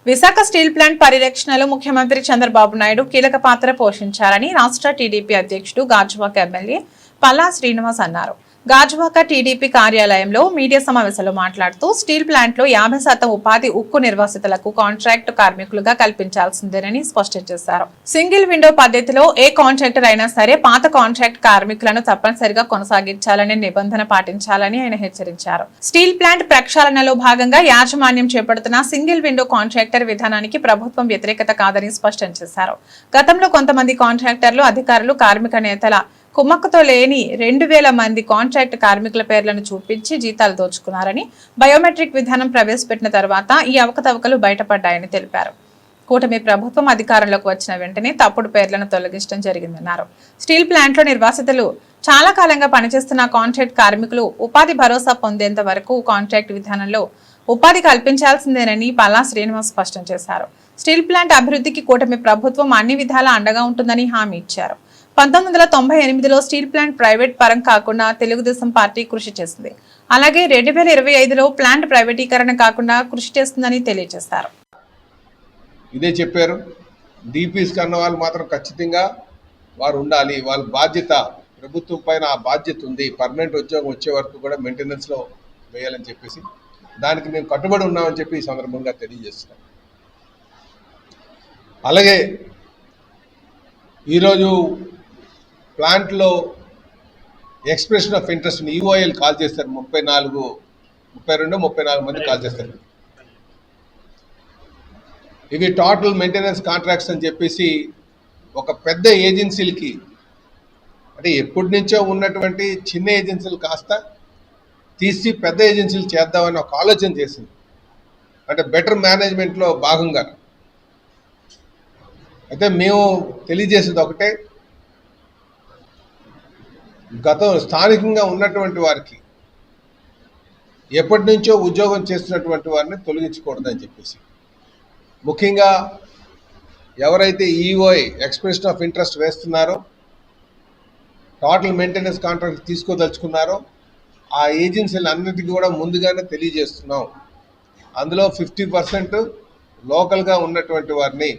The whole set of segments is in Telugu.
విశాఖ స్టీల్ ప్లాంట్ పరిరక్షణలో ముఖ్యమంత్రి చంద్రబాబు నాయుడు కీలక పాత్ర పోషించారని రాష్ట్ర టీడీపీ అధ్యక్షుడు గాజువాక ఎమ్మెల్యే పల్లా శ్రీనివాస్ అన్నారు. గాజువాక టీడీపీ కార్యాలయంలో మీడియా సమావేశంలో మాట్లాడుతూ స్టీల్ ప్లాంట్లో 50% ఉపాధి ఉక్కు నిర్వాసితులకు కాంట్రాక్టు కార్మికులుగా కల్పించాల్సిందేనని స్పష్టం చేశారు. సింగిల్ విండో పద్ధతిలో ఏ కాంట్రాక్టర్ అయినా సరే పాత కాంట్రాక్ట్ కార్మికులను తప్పనిసరిగా కొనసాగించాలనే నిబంధన పాటించాలని ఆయన హెచ్చరించారు. స్టీల్ ప్లాంట్ ప్రక్షాళనలో భాగంగా యాజమాన్యం చేపడుతున్న సింగిల్ విండో కాంట్రాక్టర్ విధానానికి ప్రభుత్వం వ్యతిరేకత కాదని స్పష్టం చేశారు. గతంలో కొంతమంది కాంట్రాక్టర్లు, అధికారులు, కార్మిక నేతల కుమ్మక్కతో లేని 2000 మంది కాంట్రాక్ట్ కార్మికుల పేర్లను చూపించి జీతాలు దోచుకున్నారని, బయోమెట్రిక్ విధానం ప్రవేశపెట్టిన తర్వాత ఈ అవకతవకలు బయటపడ్డాయని తెలిపారు. కూటమి ప్రభుత్వం అధికారంలోకి వచ్చిన వెంటనే తప్పుడు పేర్లను తొలగించడం జరిగిందన్నారు. స్టీల్ ప్లాంట్లో నిర్వాసితులు చాలా కాలంగా పనిచేస్తున్న కాంట్రాక్ట్ కార్మికులు ఉపాధి భరోసా పొందేంత వరకు కాంట్రాక్ట్ విధానంలో ఉపాధి కల్పించాల్సిందేనని పల్లా శ్రీనివాస్ స్పష్టం చేశారు. స్టీల్ ప్లాంట్ అభివృద్ధికి కూటమి ప్రభుత్వం అన్ని విధాలా అండగా ఉంటుందని హామీ ఇచ్చారు. 1998లో స్టీల్ ప్లాంట్ ప్రైవేట్ పరం కాకుండా తెలుగుదేశం పార్టీ కృషి చేసింది. అలాగే 2025లో ప్లాంట్ ప్రైవేటీకరణ కాకుండా కృషి చేస్తుందని తెలియజేశారు. ఇదే చెప్పారు. డీపీస్ కన్న వాళ్ళు మాత్రం ఖచ్చితంగా వారు ఉండాలి. వాళ్ళ బాధ్యత, ప్రభుత్వం పైన ఆ బాధ్యత ఉంది. పర్మనెంట్ ఉద్యోగం వచ్చే వరకు కూడా మెయింటెనెన్స్లో వేయాలని చెప్పేసి దానికి మేము కట్టుబడి ఉన్నామని చెప్పి ఈ సందర్భంగా తెలియజేస్తున్నాం. అలాగే ఈరోజు ప్లాంట్లో expression of interest EOL call చేస్తారు. 32-34 మంది కాల్ చేస్తారు. ఇవి టోటల్ మెయింటెనెన్స్ కాంట్రాక్ట్స్ అని చెప్పేసి ఒక పెద్ద ఏజెన్సీలకి, అంటే ఎప్పటి నుంచో ఉన్నటువంటి చిన్న ఏజెన్సీలు కాస్త తీసి పెద్ద ఏజెన్సీలు చేద్దామని ఒక ఆలోచన చేసింది. అంటే బెటర్ మేనేజ్మెంట్లో భాగంగా. అయితే మేము తెలియజేసేది ఒకటే, స్థానికంగా ఉన్నటువంటి వారికి, ఎప్పటి నుంచో ఉద్యోగం చేస్తున్నటువంటి వారిని తొలగించకూడదని చెప్పేసి, ముఖ్యంగా ఎవరైతే ఈఓఐ ఎక్స్ప్రెషన్ ఆఫ్ ఇంట్రెస్ట్ వేస్తున్నారో, టోటల్ మెయింటెనెన్స్ కాంట్రాక్ట్ తీసుకోదలుచుకున్నారో ఆ ఏజెన్సీలు అన్నిటికీ కూడా ముందుగానే తెలియజేస్తున్నాం. అందులో 50% లోకల్గా ఉన్నటువంటి వారిని,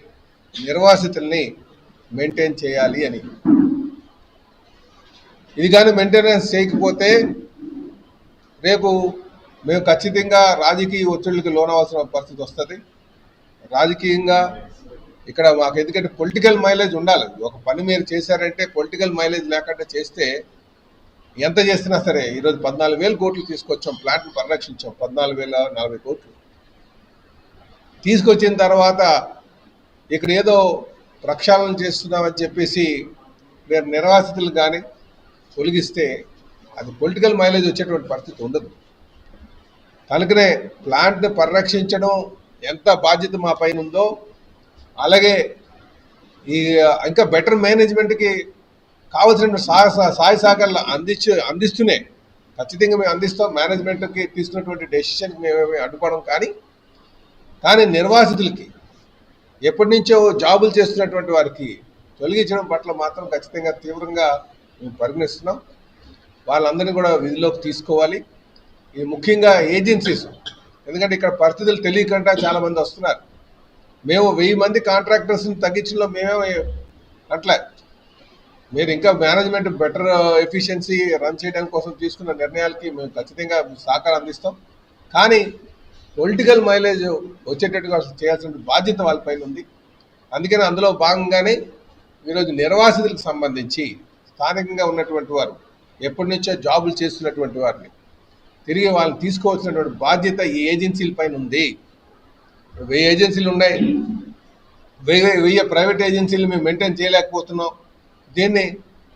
నిర్వాసితుల్ని మెయింటైన్ చేయాలి అని. ఇది కానీ మెయింటెనెన్స్ చేయకపోతే రేపు మేము ఖచ్చితంగా రాజకీయ ఒత్తిళ్ళకి లోనవలసిన పరిస్థితి వస్తుంది. రాజకీయంగా ఇక్కడ మాకు ఎందుకంటే పొలిటికల్ మైలేజ్ ఉండాలి. ఒక పని మీరు చేశారంటే పొలిటికల్ మైలేజ్ లేకుండా చేస్తే ఎంత చేసినా సరే, ఈరోజు 14,000 కోట్లు తీసుకొచ్చాం, ప్లాంట్ను పరిరక్షించాం. 14,040 కోట్లు తీసుకొచ్చిన తర్వాత ఇక్కడ ఏదో ప్రక్షాళన చేస్తున్నామని చెప్పేసి మీరు నిర్వాసితులు కానీ తొలగిస్తే అది పొలిటికల్ మైలేజ్ వచ్చేటువంటి పరిస్థితి ఉండదు. కనుకనే ప్లాంట్ని పరిరక్షించడం ఎంత బాధ్యత మా పైన ఉందో, అలాగే ఈ ఇంకా బెటర్ మేనేజ్మెంట్కి కావాల్సిన సహాయ సహకారాలు అందిస్తూనే ఖచ్చితంగా మేము అందిస్తాం. మేనేజ్మెంట్కి తీసుకున్నటువంటి డెసిషన్కి మేమేమి అడ్డుపడం కానీ నిర్వాసితులకి, ఎప్పటి నుంచో జాబులు చేస్తున్నటువంటి వారికి తొలగించడం పట్ల మాత్రం ఖచ్చితంగా తీవ్రంగా మేము పరిగణిస్తున్నాం. వాళ్ళందరినీ కూడా విధిలోకి తీసుకోవాలి. ఇది ముఖ్యంగా ఏజెన్సీస్, ఎందుకంటే ఇక్కడ పరిస్థితులు తెలియకుండా చాలామంది వస్తున్నారు. మేము 1000 మంది కాంట్రాక్టర్స్ని తగ్గించడంలో మేమే అట్లా, మీరు ఇంకా మేనేజ్మెంట్ బెటర్ ఎఫిషియన్సీ రన్ చేయడానికి కోసం తీసుకున్న నిర్ణయాలకి మేము ఖచ్చితంగా సహకారం అందిస్తాం. కానీ పొలిటికల్ మైలేజ్ వచ్చేటట్టుగా చేయాల్సిన బాధ్యత వాళ్ళపైన ఉంది. అందుకని అందులో భాగంగానే ఈరోజు నిర్వాసితులకు సంబంధించి స్థానికంగా ఉన్నటువంటి వారు, ఎప్పటి నుంచో జాబులు చేస్తున్నటువంటి వారిని తిరిగి వాళ్ళని తీసుకోవాల్సినటువంటి బాధ్యత ఈ ఏజెన్సీల పైన ఉంది. 1000 ఏజెన్సీలు ఉన్నాయి, 1000 ప్రైవేట్ ఏజెన్సీలు మేము మెయింటైన్ చేయలేకపోతున్నాం. దీన్ని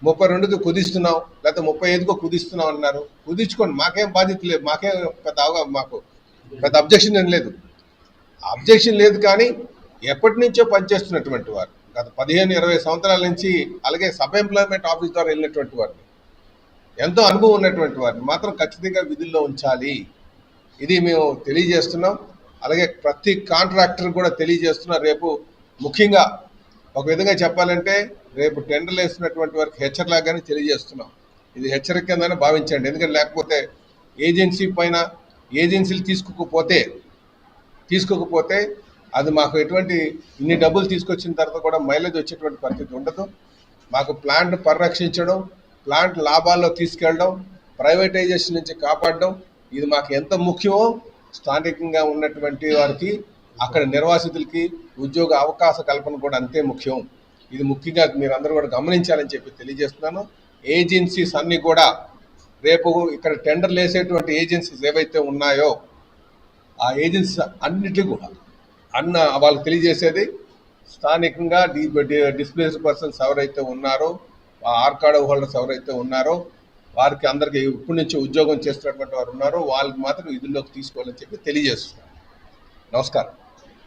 32కి కుదిస్తున్నాం, లేకపోతే 35కో కుదిస్తున్నాం అన్నారు. కుదించుకోండి, మాకేం బాధ్యత లేదు, మాకు పెద్ద అబ్జెక్షన్ ఏం లేదు. అబ్జెక్షన్ లేదు. కానీ ఎప్పటి నుంచో పనిచేస్తున్నటువంటి వారు, గత 15-20 సంవత్సరాల నుంచి, అలాగే సబ్ ఎంప్లాయ్మెంట్ ఆఫీస్ ద్వారా వెళ్ళినటువంటి వారిని, ఎంతో అనుభవం ఉన్నటువంటి వారిని మాత్రం ఖచ్చితంగా విధుల్లో ఉంచాలి. ఇది మేము తెలియజేస్తున్నాం. అలాగే ప్రతి కాంట్రాక్టర్ కూడా తెలియజేస్తున్నాం. రేపు ముఖ్యంగా ఒక విధంగా చెప్పాలంటే రేపు టెండర్లు వేస్తున్నటువంటి వారికి హెచ్చరికలాగానే తెలియజేస్తున్నాం. ఇది హెచ్చరిక కిందనే భావించండి. ఎందుకంటే లేకపోతే ఏజెన్సీ పైన ఏజెన్సీలు తీసుకోకపోతే అది మాకు ఎటువంటి ఇన్ని డబ్బులు తీసుకొచ్చిన తర్వాత కూడా మైలేజ్ వచ్చేటువంటి పరిస్థితి ఉండదు. మాకు ప్లాంట్ పరిరక్షించడం, ప్లాంట్ లాభాల్లో తీసుకెళ్ళడం, ప్రైవేటైజేషన్ నుంచి కాపాడడం ఇది మాకు ఎంత ముఖ్యమో స్థానికంగా ఉన్నటువంటి వారికి అక్కడ నిర్వాసితులకి ఉద్యోగ అవకాశ కల్పన కూడా అంతే ముఖ్యం. ఇది ముఖ్యంగా మీరు అందరూ కూడా గమనించాలని చెప్పి తెలియజేస్తున్నాను. ఏజెన్సీస్ అన్నీ కూడా రేపు ఇక్కడ టెండర్లు వేసేటువంటి ఏజెన్సీస్ ఏవైతే ఉన్నాయో ఆ ఏజెన్సీస్ అన్నిటి కూడా వాళ్ళకి తెలియజేసేది స్థానికంగా డిస్ప్లేస్డ్ పర్సన్స్ ఎవరైతే ఉన్నారో, ఆ ఆర్కాడ్ హోల్డర్స్ ఎవరైతే ఉన్నారో వారికి అందరికీ ఇప్పటి నుంచి ఉద్యోగం చేస్తున్నటువంటి వారు ఉన్నారో వాళ్ళకి మాత్రం విధుల్లోకి తీసుకోవాలని చెప్పి తెలియజేస్తున్నారు. నమస్కారం.